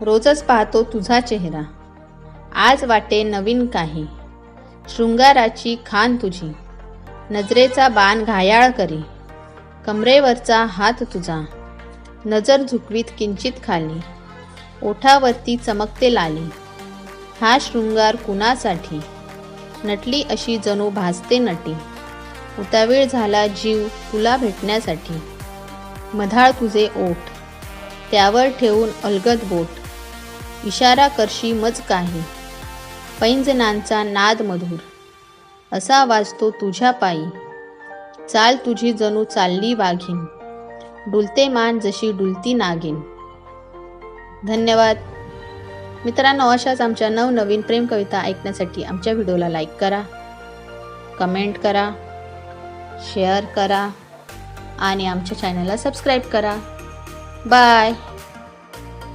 रोजच पाहतो तुझा चेहरा, आज वाटे नवीन काही. शृंगाराची खान तुझी, नजरेचा बाण घायाळ करी. कमरेवरचा हात तुझा, नजर झुकवीत किंचित खाली. ओठावरती चमकते लाली, हा शृंगार कुणासाठी. नटली अशी जणू भासते नटी, उतावीळ झाला जीव तुला भेटण्यासाठी. मधाळ तुझे ओठ, त्यावर ठेवून अलगद बोट. इशारा करशी मज काही, पैंजणांचा नाद मधुर असा वाजतो तुझ्या पायी. चाल तुझी जणू चालली वाघीण, डुलते मान जशी डुलती नागिन. धन्यवाद मित्रांनो. अशाच आमच्या नवनवीन प्रेम कविता ऐकण्यासाठी आमच्या व्हिडिओला लाईक करा, कमेंट करा, शेअर करा आणि आमच्या चॅनलला सबस्क्राईब करा. बाय.